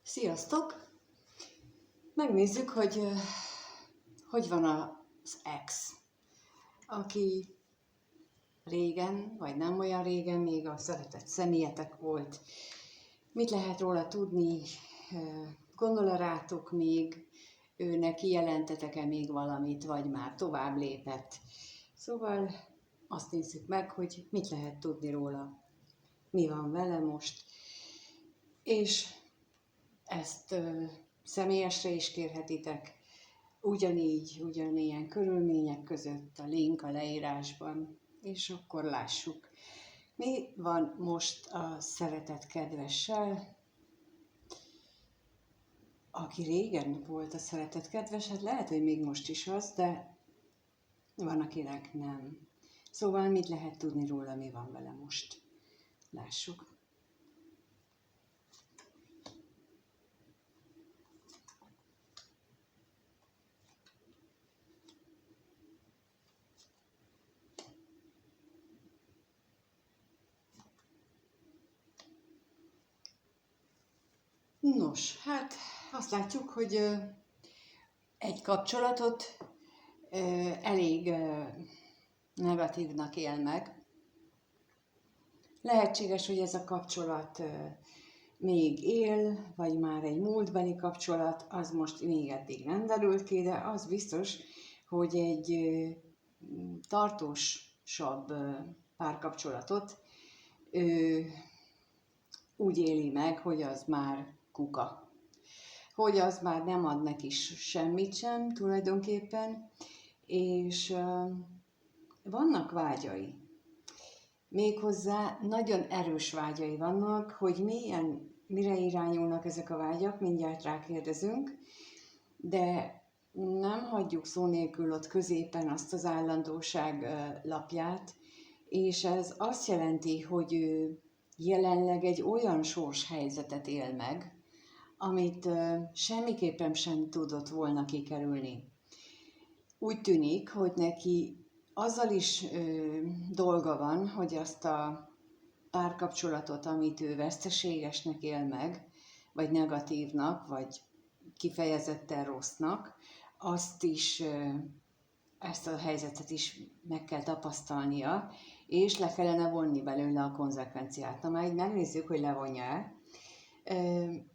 Sziasztok! Megnézzük, hogy van az ex, aki régen, vagy nem olyan régen még a szeretett személyetek volt. Mit lehet róla tudni? Gondol-e rátok még? Neki jelentetek-e még valamit, vagy már tovább lépett? Szóval azt nézzük meg, hogy mit lehet tudni róla. Mi van vele most? És ezt személyesre is kérhetitek, ugyanilyen körülmények között, a link a leírásban, és akkor lássuk. Mi van most a szeretett kedvessel, aki régen volt a szeretett kedves, hát lehet, hogy még most is az, de van, akinek nem. Szóval mit lehet tudni róla, mi van vele most? Lássuk. Nos, hát azt látjuk, hogy egy kapcsolatot elég negatívnak él meg. Lehetséges, hogy ez a kapcsolat még él, vagy már egy múltbeli kapcsolat, az most még eddig nem derült ki, de az biztos, hogy egy tartósabb párkapcsolatot úgy éli meg, hogy az már kuka. Hogy az már nem ad neki semmit sem tulajdonképpen, és vannak vágyai. Méghozzá nagyon erős vágyai vannak, hogy mire irányulnak ezek a vágyak, mindjárt rákérdezünk, de nem hagyjuk szó nélkül ott középen azt az állandóság lapját, és ez azt jelenti, hogy ő jelenleg egy olyan sorshelyzetet él meg, amit semmiképpen sem tudott volna kikerülni. Úgy tűnik, hogy neki azzal is dolga van, hogy azt a párkapcsolatot, amit ő veszteségesnek él meg, vagy negatívnak, vagy kifejezetten rossznak, ezt a helyzetet is meg kell tapasztalnia, és le kellene vonni belőle a konzekvenciát. Na majd megnézzük, hogy levonja-e.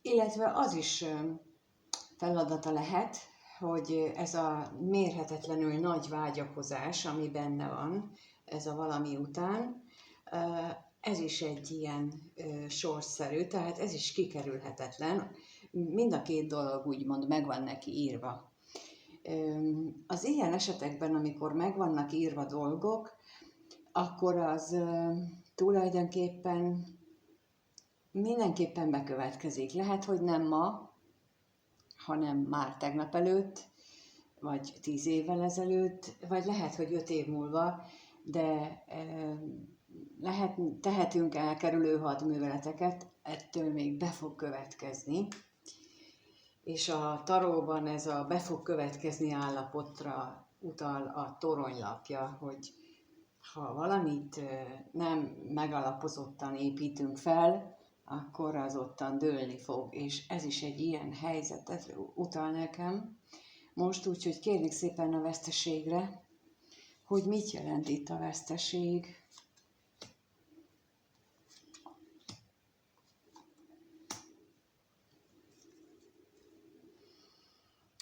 Illetve az is feladata lehet, hogy ez a mérhetetlenül nagy vágyakozás, ami benne van, ez a valami után, ez is egy ilyen sorsszerű, tehát ez is kikerülhetetlen. Mind a két dolog úgymond meg van neki írva. Az ilyen esetekben, amikor meg vannak írva dolgok, akkor az tulajdonképpen mindenképpen bekövetkezik. Lehet, hogy nem ma, hanem már tegnap előtt, vagy 10 évvel ezelőtt, vagy lehet, hogy 5 év múlva, de tehetünk elkerülő hadműveleteket, ettől még be fog következni. És a taróban ez a be fog következni állapotra utal a toronylapja, hogy ha valamit nem megalapozottan építünk fel, akkor az ottan dőlni fog, és ez is egy ilyen helyzetet utal nekem. Most úgyhogy kérnék szépen a veszteségre, hogy mit jelent itt a veszteség.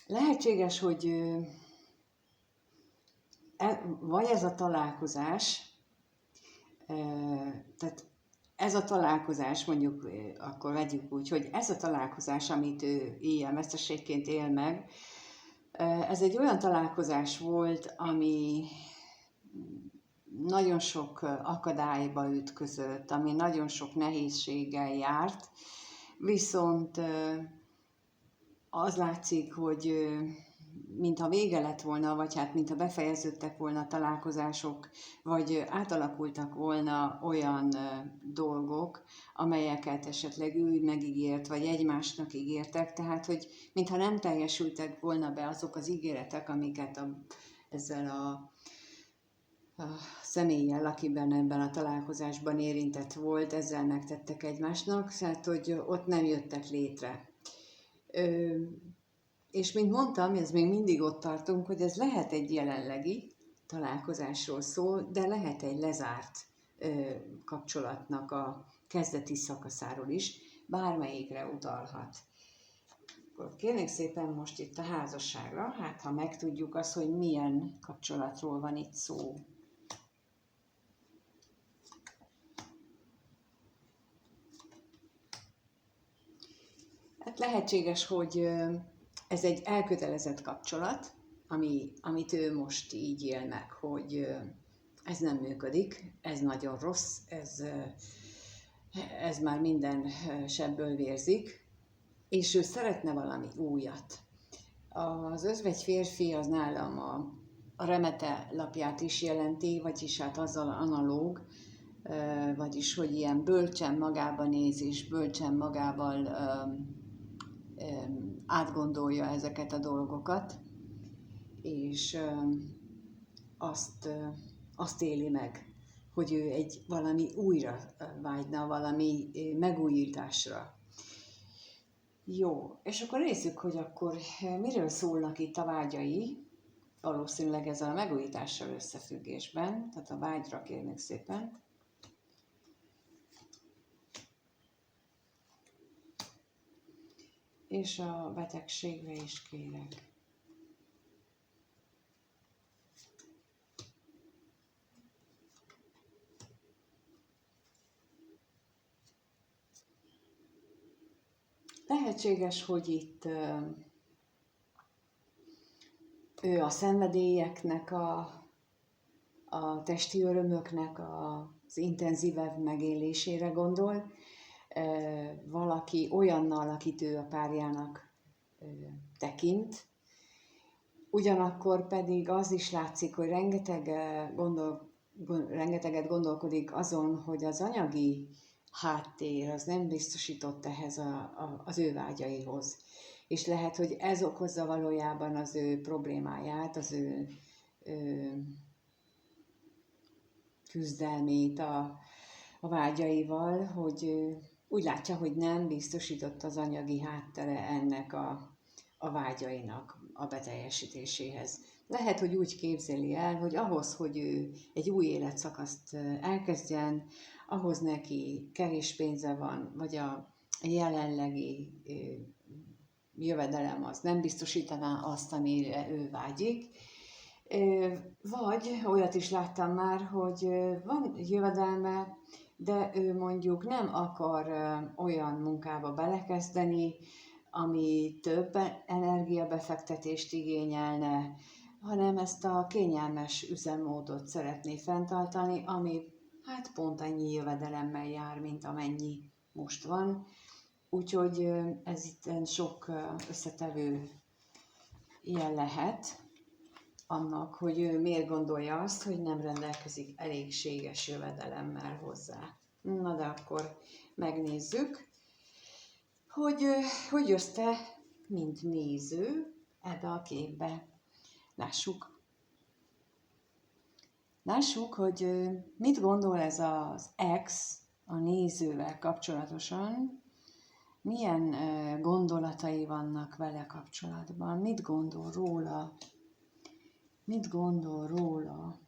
Lehetséges, hogy vagy ez a találkozás, tehát ez a találkozás, mondjuk akkor vegyük úgy, hogy ez a találkozás, amit ő ilyen veszteségként él meg, ez egy olyan találkozás volt, ami nagyon sok akadályba ütközött, ami nagyon sok nehézséggel járt, viszont az látszik, hogy mintha vége lett volna, vagy hát mintha befejeződtek volna a találkozások, vagy átalakultak volna olyan dolgok, amelyeket esetleg ő megígért, vagy egymásnak ígértek, tehát hogy mintha nem teljesültek volna be azok az ígéretek, amiket ezzel a személlyel, akiben ebben a találkozásban érintett volt, ezzel megtettek egymásnak, tehát hogy ott nem jöttek létre. És mint mondtam, ez még mindig ott tartunk, hogy ez lehet egy jelenlegi találkozásról szól, de lehet egy lezárt kapcsolatnak a kezdeti szakaszáról is, bármelyikre utalhat. Akkor kérnék szépen most itt a házasságra, hát ha megtudjuk azt, hogy milyen kapcsolatról van itt szó. Hát lehetséges, hogy ez egy elkötelezett kapcsolat, amit ő most így él meg, hogy ez nem működik, ez nagyon rossz, ez már minden sebből vérzik, és ő szeretne valami újat. Az özvegy férfi az nálam a remete lapját is jelenti, vagyis hát azzal analóg, vagyis hogy ilyen bölcsen magába néz, és bölcsen magával átgondolja ezeket a dolgokat, és azt éli meg, hogy ő valami újra vágyna, valami megújításra. Jó, és akkor nézzük, hogy akkor miről szólnak itt a vágyai, valószínűleg ezzel a megújítással összefüggésben, tehát a vágyra kérnek szépen. És a betegségre is kérek. Lehetséges, hogy itt ő a szenvedélyeknek, a testi örömöknek az intenzívebb megélésére gondol, valaki olyannal, akit ő a párjának tekint. Ugyanakkor pedig az is látszik, hogy rengeteget gondolkodik azon, hogy az anyagi háttér az nem biztosított ehhez az ő vágyaihoz. És lehet, hogy ez okozza valójában az ő problémáját, az ő küzdelmét a vágyaival, hogy úgy látja, hogy nem biztosított az anyagi háttere ennek a vágyainak a beteljesítéséhez. Lehet, hogy úgy képzeli el, hogy ahhoz, hogy ő egy új életszakaszt elkezdjen, ahhoz neki kevés pénze van, vagy a jelenlegi jövedelem az nem biztosítaná azt, amire ő vágyik. Vagy olyat is láttam már, hogy van jövedelme, de ő mondjuk nem akar olyan munkába belekezdeni, ami több energiabefektetést igényelne, hanem ezt a kényelmes üzemmódot szeretné fenntartani, ami hát pont annyi jövedelemmel jár, mint amennyi most van. Úgyhogy ez itt sok összetevő ilyen lehet annak, hogy ő miért gondolja azt, hogy nem rendelkezik elégséges jövedelemmel hozzá. Na de akkor megnézzük, hogy jössz te, mint néző ebbe a képbe. Lássuk, hogy mit gondol ez az ex a nézővel kapcsolatosan, milyen gondolatai vannak vele kapcsolatban, mit gondol róla.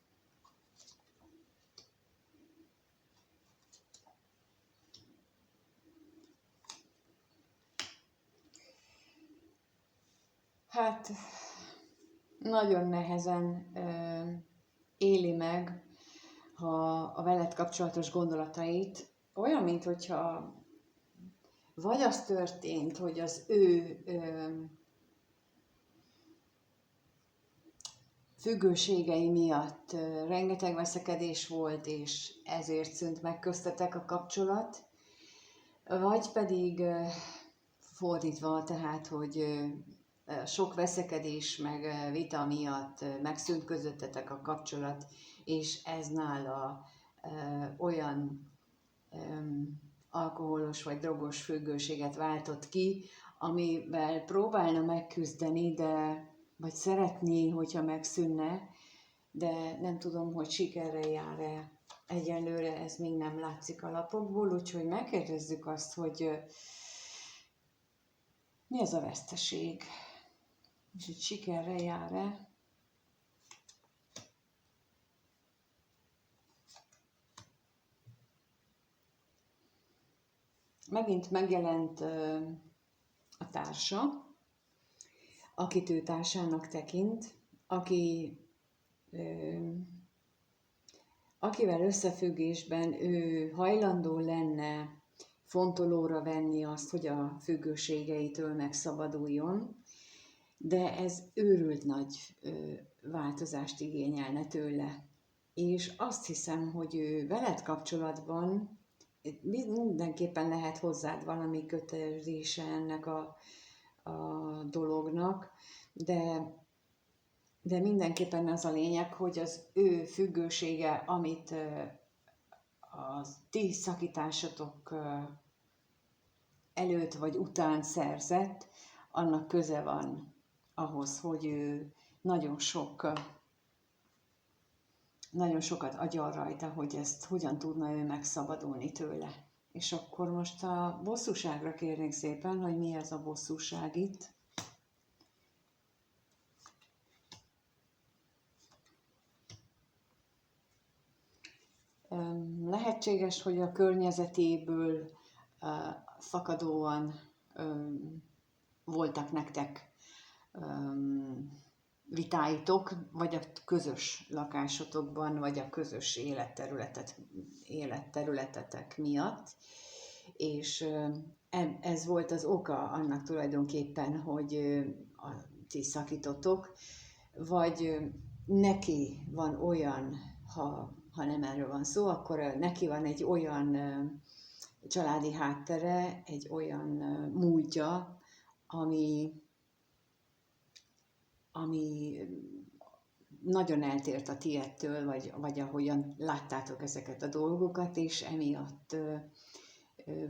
Hát nagyon nehezen éli meg a veled kapcsolatos gondolatait, olyan, mintha vagy az történt, hogy az ő függőségei miatt rengeteg veszekedés volt, és ezért szűnt meg köztetek a kapcsolat, vagy pedig fordítva, tehát, hogy sok veszekedés meg vita miatt megszűnt közöttetek a kapcsolat, és ez nála olyan alkoholos vagy drogos függőséget váltott ki, amivel próbálna megküzdeni, vagy szeretné, hogyha megszűnne, de nem tudom, hogy sikerre jár-e. Egyelőre ez még nem látszik a lapokból, úgyhogy megkérdezzük azt, hogy Mi az a veszteség? És hogy sikerre jár-e? Megint megjelent a társa, akit ő társának tekint, akivel összefüggésben ő hajlandó lenne fontolóra venni azt, hogy a függőségeitől megszabaduljon, de ez őrült nagy változást igényelne tőle. És azt hiszem, hogy ő veled kapcsolatban mindenképpen lehet hozzád valami kötődése ennek a dolognak, de mindenképpen az a lényeg, hogy az ő függősége, amit a ti szakításatok előtt vagy után szerzett, annak köze van ahhoz, hogy ő nagyon sokat agyal rajta, hogy ezt hogyan tudna ő megszabadulni tőle. És akkor most a bosszúságra kérnék szépen, hogy mi ez a bosszúság itt. Lehetséges, hogy a környezetéből fakadóan voltak nektek vitáitok, vagy a közös lakásotokban, vagy a közös életterületetek miatt, és ez volt az oka annak tulajdonképpen, hogy ti szakítotok, vagy neki van olyan, ha nem erről van szó, akkor neki van egy olyan családi háttere, egy olyan múltja, ami nagyon eltért a tiettől, vagy ahogyan láttátok ezeket a dolgokat, és emiatt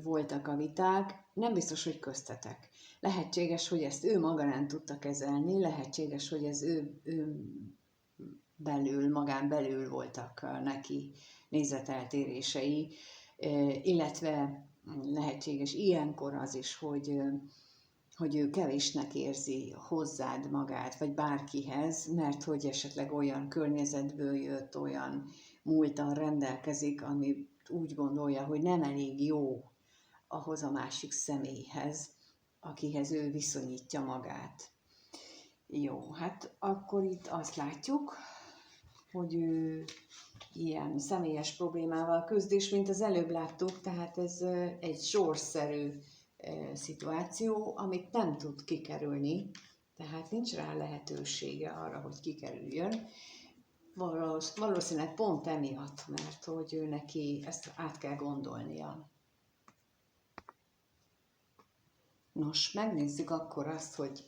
voltak a viták. Nem biztos, hogy köztetek. Lehetséges, hogy ezt ő maga nem tudta kezelni, lehetséges, hogy ez ő magán belül voltak neki nézeteltérései, illetve lehetséges ilyenkor az is, hogy ő kevésnek érzi hozzád magát, vagy bárkihez, mert hogy esetleg olyan környezetből jött, olyan múltan rendelkezik, ami úgy gondolja, hogy nem elég jó ahhoz a másik személyhez, akihez ő viszonyítja magát. Jó, hát akkor itt azt látjuk, hogy ő ilyen személyes problémával küzd, és mint az előbb láttuk, tehát ez egy sorszerű szituáció, amit nem tud kikerülni, tehát nincs rá lehetősége arra, hogy kikerüljön. Valószínűleg pont emiatt, mert hogy ő neki ezt át kell gondolnia. Nos, megnézzük akkor azt, hogy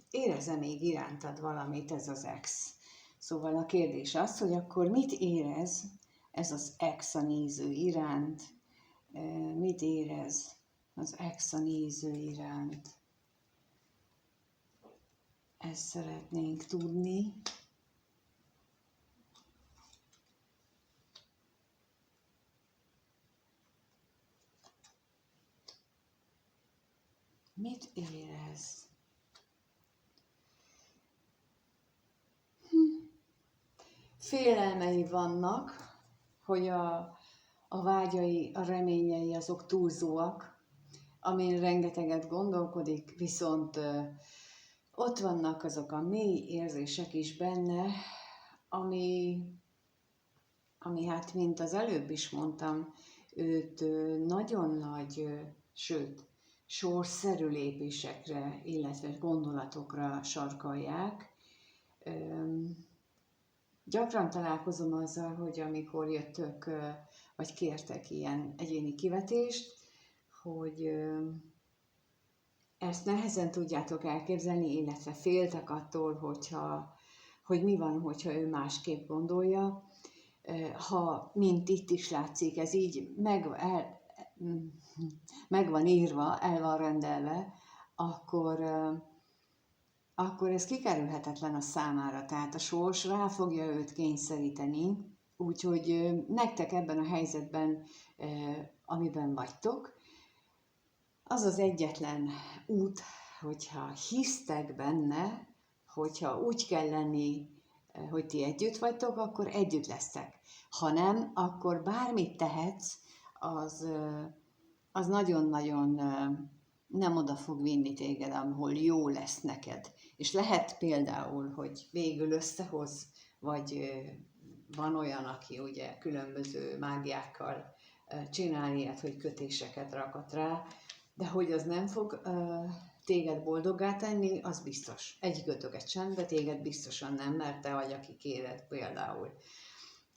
érez-e még irántad valamit ez az ex. Szóval a kérdés az, hogy akkor mit érez ez az ex a néző iránt, mit érez az ex a néző iránt. Ezt szeretnénk tudni. Mit érez? Félelmei vannak, hogy a vágyai, a reményei azok túlzóak, amin rengeteget gondolkodik, viszont ott vannak azok a mély érzések is benne, ami hát, mint az előbb is mondtam, őt nagyon nagy, sőt, sorszerű lépésekre, illetve gondolatokra sarkalják. Gyakran találkozom azzal, hogy amikor jöttök, vagy kértek ilyen egyéni kivetést, hogy ezt nehezen tudjátok elképzelni, illetve féltek attól, hogy mi van, hogyha ő másképp gondolja. Ha, mint itt is látszik, ez így meg van írva, el van rendelve, akkor ez kikerülhetetlen a számára, tehát a sors rá fogja őt kényszeríteni, úgyhogy nektek ebben a helyzetben, amiben vagytok, Az az egyetlen út, hogyha hisztek benne, hogyha úgy kell lenni, hogy ti együtt vagytok, akkor együtt lesztek. Ha nem, akkor bármit tehetsz, az nagyon-nagyon nem oda fog vinni téged, ahol jó lesz neked. És lehet például, hogy végül összehoz, vagy van olyan, aki ugye különböző mágiákkal csinál ilyet, hogy kötéseket rakat rá, de hogy az nem fog téged boldoggá tenni, az biztos. Egy kötöget sem, de téged biztosan nem, mert te vagy, aki kéred például.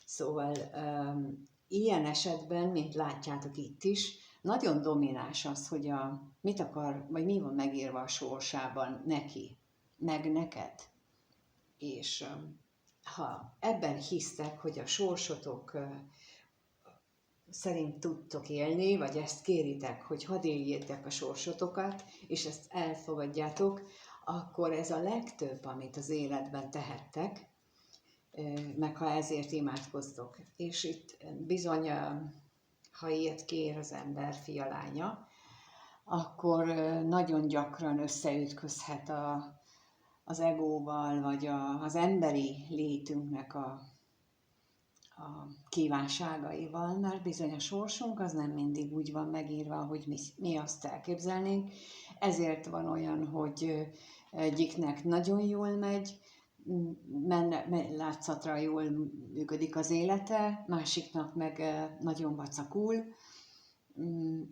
Szóval ilyen esetben, mint látjátok itt is, nagyon domináns az, hogy mit akar, vagy mi van megírva a sorsában neki, meg neked. És ha ebben hisztek, hogy a sorsotok szerint tudtok élni, vagy ezt kéritek, hogy hadd éljétek a sorsotokat, és ezt elfogadjátok, akkor ez a legtöbb, amit az életben tehettek, meg ha ezért imádkoztok. És itt bizony, ha ilyet kér az ember, fia, lánya, akkor nagyon gyakran összeütközhet az egóval, vagy az emberi létünknek a kívánságaival, mert bizony a sorsunk az nem mindig úgy van megírva, hogy mi azt elképzelnénk. Ezért van olyan, hogy egyiknek nagyon jól megy, látszatra jól működik az élete, másiknak meg nagyon vacakul,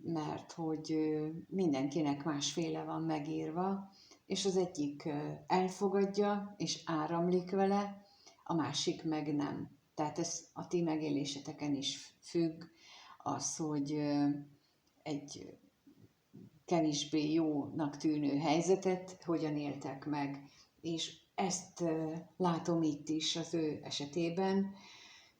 mert hogy mindenkinek másféle van megírva, és az egyik elfogadja és áramlik vele, a másik meg nem. Tehát ez a ti megéléseteken is függ, az, hogy egy kevésbé jónak tűnő helyzetet hogyan éltek meg. És ezt látom itt is az ő esetében,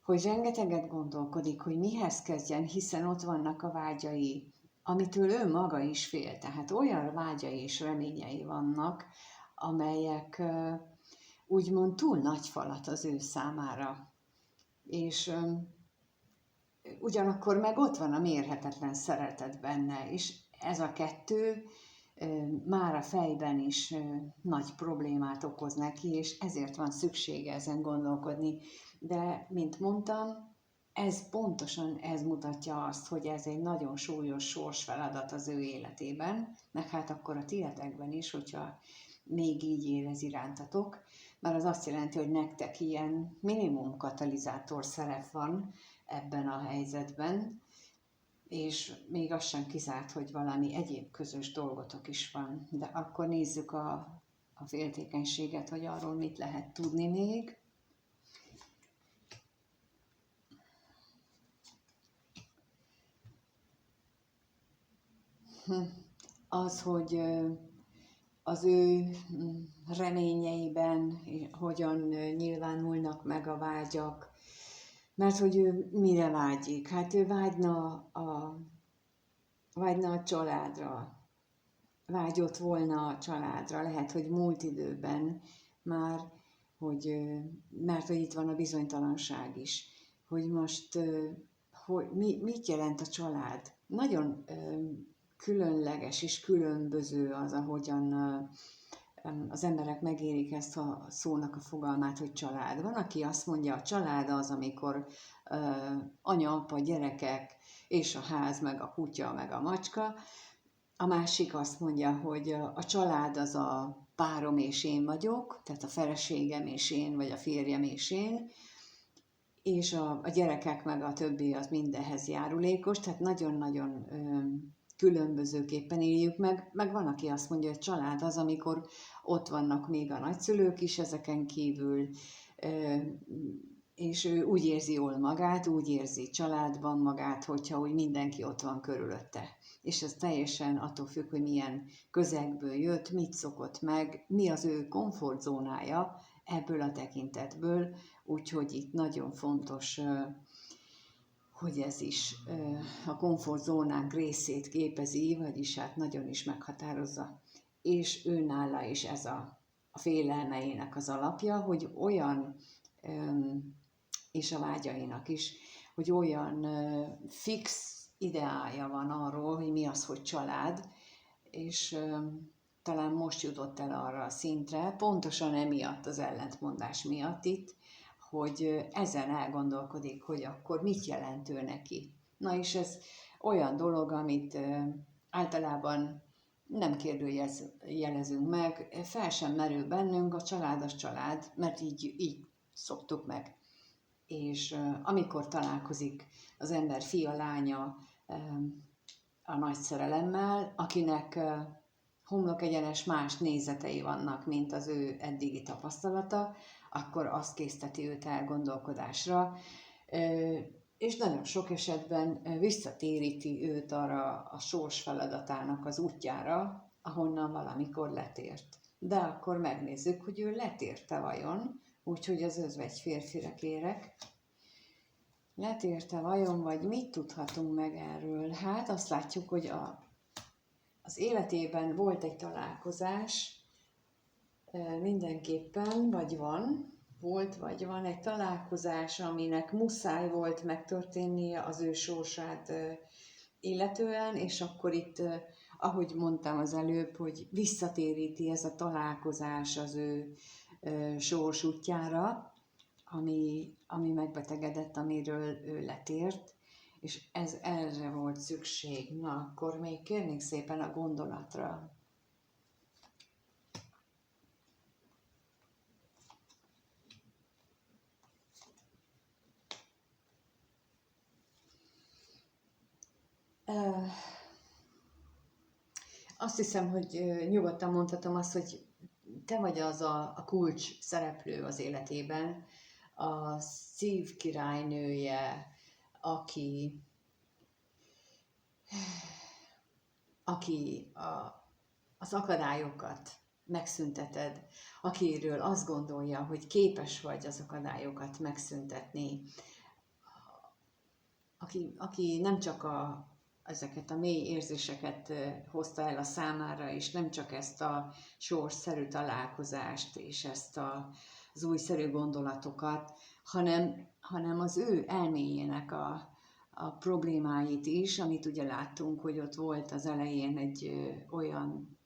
hogy rengeteget gondolkodik, hogy mihez kezdjen, hiszen ott vannak a vágyai, amitől ő maga is fél. Tehát olyan vágyai és reményei vannak, amelyek úgymond túl nagy falat az ő számára. És ugyanakkor meg ott van a mérhetetlen szeretet benne, és ez a kettő már a fejben is nagy problémát okoz neki, és ezért van szüksége ezen gondolkodni. De, mint mondtam, pontosan ez mutatja azt, hogy ez egy nagyon súlyos sorsfeladat az ő életében, meg hát akkor a tietekben is, hogyha még így érez irántatok, mert az azt jelenti, hogy nektek ilyen minimum katalizátor szerep van ebben a helyzetben, és még az sem kizárt, hogy valami egyéb közös dolgotok is van. De akkor nézzük a féltékenységet, hogy arról mit lehet tudni még. Az, hogy az ő reményeiben hogyan nyilvánulnak meg a vágyak, mert hogy ő mire vágyik? Hát ő vágyna a családra, vágyott volna a családra, lehet, hogy múlt időben már, mert hogy itt van a bizonytalanság is, hogy most mit jelent a család. Nagyon különleges és különböző az, ahogyan az emberek megérik ezt a szónak a fogalmát, hogy család. Van, aki azt mondja, a család az, amikor anya, apa, gyerekek, és a ház, meg a kutya, meg a macska. A másik azt mondja, hogy a család az a párom és én vagyok, tehát a feleségem és én, vagy a férjem és én, és a gyerekek meg a többi az mindenhez járulékos, tehát nagyon-nagyon különbözőképpen éljük meg van, aki azt mondja, hogy a család az, amikor ott vannak még a nagyszülők is ezeken kívül, és ő úgy érzi jól magát, úgy érzi családban magát, hogyha úgy mindenki ott van körülötte. És ez teljesen attól függ, hogy milyen közegből jött, mit szokott meg, mi az ő komfortzónája ebből a tekintetből, úgyhogy itt nagyon fontos, hogy ez is a komfortzónánk részét képezi, vagyis hát nagyon is meghatározza. És őnála is ez a félelmeinek az alapja, hogy olyan, és a vágyainak is, hogy olyan fix ideája van arról, hogy mi az, hogy család, és talán most jutott el arra a szintre, pontosan emiatt az ellentmondás miatt itt, hogy ezen elgondolkodik, hogy akkor mit jelent ő neki. Na és ez olyan dolog, amit általában nem kérdőjelezünk meg, fel sem merül bennünk, a család az család, mert így szoktuk meg. És amikor találkozik az ember fia, lánya a nagy szerelemmel, akinek homlok egyenes más nézetei vannak, mint az ő eddigi tapasztalata, akkor azt készteti őt elgondolkodásra, és nagyon sok esetben visszatéríti őt arra a sors feladatának az útjára, ahonnan valamikor letért. De akkor megnézzük, hogy ő letérte vajon, úgyhogy az özvegy férfire kérek. Letérte vajon, vagy mit tudhatunk meg erről? Hát azt látjuk, hogy az életében volt egy találkozás, mindenképpen, vagy van egy találkozás, aminek muszáj volt megtörténnie az ő sorsát illetően, és akkor itt, ahogy mondtam az előbb, hogy visszatéríti ez a találkozás az ő sors útjára, ami megbetegedett, amiről ő letért, és erre volt szükség. Na, akkor még kérnék szépen a gondolatra. Azt hiszem, hogy nyugodtan mondhatom azt, hogy te vagy az a kulcs szereplő az életében, a szív királynője, aki az akadályokat megszünteted, akiről azt gondolja, hogy képes vagy az akadályokat megszüntetni, aki nem csak ezeket a mély érzéseket hozta el a számára, és nem csak ezt a sorsszerű találkozást, és ezt az újszerű gondolatokat, hanem az ő elméjének a problémáit is, amit ugye láttunk, hogy ott volt az elején egy olyan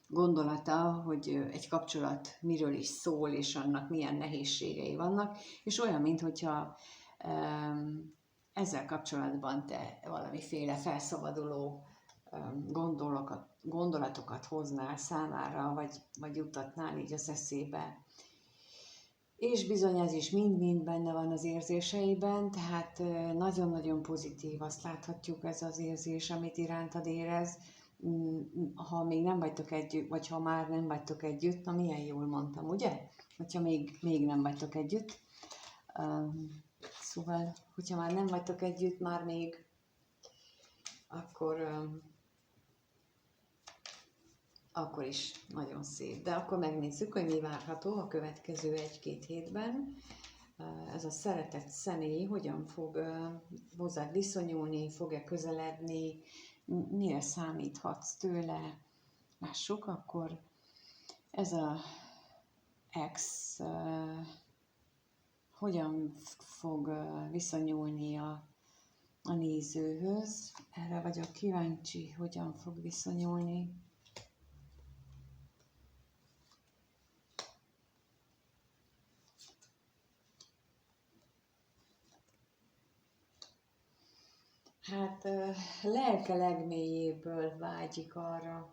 gondolata, hogy egy kapcsolat miről is szól, és annak milyen nehézségei vannak, és olyan, mintha ezzel kapcsolatban te valamiféle felszabaduló gondolatokat hoznál számára, vagy juttatnál így az eszébe. És bizony ez is mind-mind benne van az érzéseiben, tehát nagyon-nagyon pozitív, azt láthatjuk, ez az érzés, amit irántad érez. Ha még nem vagytok együtt, vagy ha már nem vagytok együtt, na milyen jól mondtam, ugye? Hogyha még nem vagytok együtt. Szóval, hogyha már nem vagytok együtt, már még, akkor is nagyon szép. De akkor megnézzük, hogy mi várható a következő 1-2 hétben. Ez a szeretett személy hogyan fog hozzád viszonyulni, fog-e közeledni, mire számíthatsz tőle. Lássuk, akkor ez a ex hogyan fog viszonyulni a nézőhöz. Erre vagyok kíváncsi, hogyan fog viszonyulni. Hát lelke legmélyéből vágyik arra,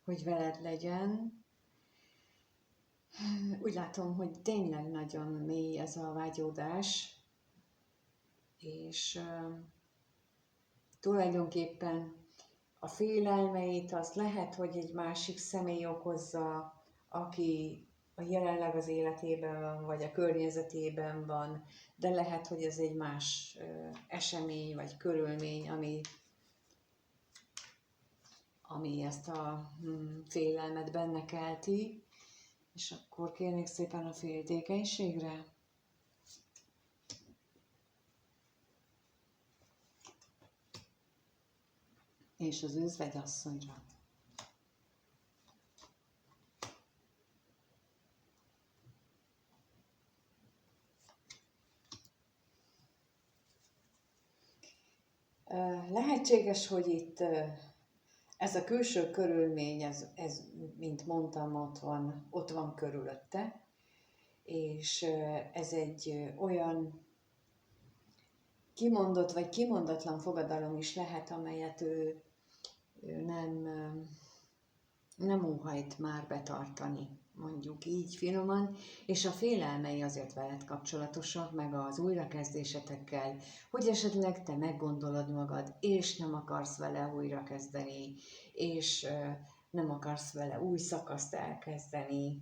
hogy veled legyen. Úgy látom, hogy tényleg nagyon mély ez a vágyódás, és tulajdonképpen a félelmeit az lehet, hogy egy másik személy okozza, aki jelenleg az életében van, vagy a környezetében van, de lehet, hogy ez egy más esemény, vagy körülmény, ami ezt a félelmet benne kelti. És akkor kérnék szépen a féltékenységre. És az özvegyasszonyra. Lehetséges, hogy itt ez a külső körülmény, ez mint mondtam, ott van körülötte, és ez egy olyan kimondott vagy kimondatlan fogadalom is lehet, amelyet ő nem óhajt már betartani, mondjuk így finoman, és a félelmei azért veled kapcsolatosak, meg az újrakezdésetekkel, hogy esetleg te meggondolod magad, és nem akarsz vele újrakezdeni, és nem akarsz vele új szakaszt elkezdeni,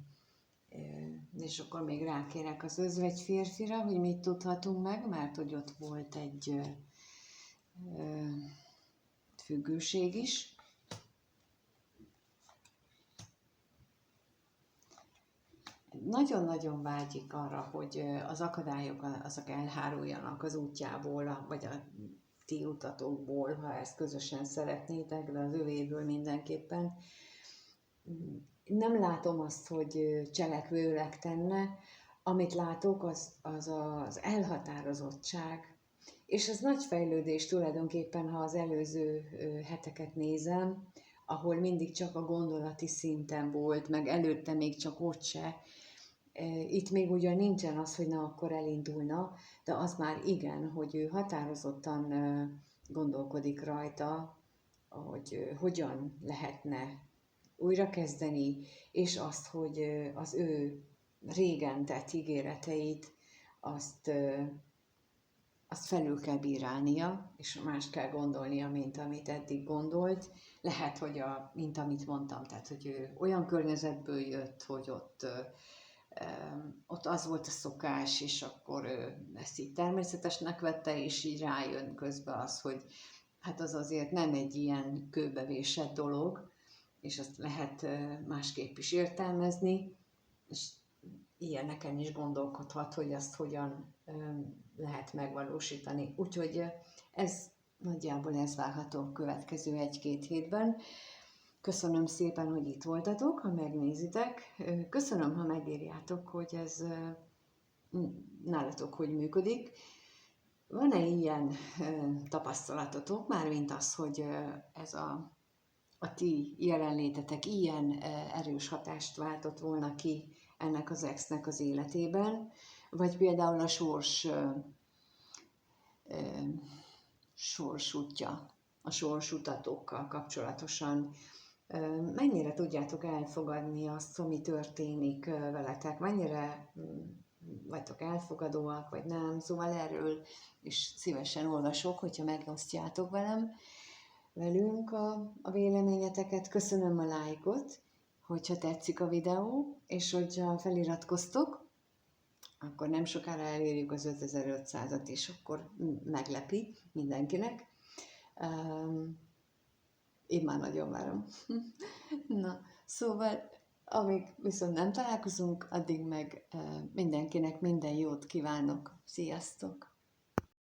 és akkor még rákérek az özvegy férfira, hogy mit tudhatunk meg, mert hogy ott volt egy függőség is. Nagyon-nagyon vágyik arra, hogy az akadályok azok elháruljanak az útjából, vagy a ti utatokból, ha ezt közösen szeretnétek, de az övéből mindenképpen. Nem látom azt, hogy cselekvőleg tenne, amit látok, az elhatározottság, és ez nagy fejlődés tulajdonképpen, ha az előző heteket nézem, ahol mindig csak a gondolati szinten volt, meg előtte még csak ott se. Itt még ugyan nincsen az, hogy na akkor elindulna, de az már igen, hogy ő határozottan gondolkodik rajta, hogy hogyan lehetne újrakezdeni, és azt, hogy az ő régen tett ígéreteit, azt felül kell bírálnia, és más kell gondolnia, mint amit eddig gondolt. Lehet, hogy mint amit mondtam, tehát, hogy ő olyan környezetből jött, hogy ott az volt a szokás, és akkor ezt így természetesnek vette, és így rájön közben az, hogy hát az azért nem egy ilyen kőbevésett dolog, és azt lehet másképp is értelmezni, és ilyeneken is gondolkodhat, hogy azt hogyan lehet megvalósítani. Úgyhogy nagyjából ez várható a következő 1-2 hétben. Köszönöm szépen, hogy itt voltatok, ha megnézitek. Köszönöm, ha megírjátok, hogy ez nálatok hogy működik. Van-e ilyen tapasztalatotok, mármint az, hogy ez a ti jelenlétetek ilyen erős hatást váltott volna ki ennek az exnek az életében, vagy például a sorsútja, a sorsutatókkal kapcsolatosan. Mennyire tudjátok elfogadni azt, ami történik veletek, mennyire vagytok elfogadóak, vagy nem, szóval erről is szívesen olvasok, hogyha megosztjátok velünk a véleményeteket. Köszönöm a lájkot, hogyha tetszik a videó, és hogyha feliratkoztok, akkor nem sokára elérjük az 5500-at, és akkor meglepi mindenkinek. Én már nagyon várom. Na, szóval, amíg viszont nem találkozunk, addig meg mindenkinek minden jót kívánok. Sziasztok!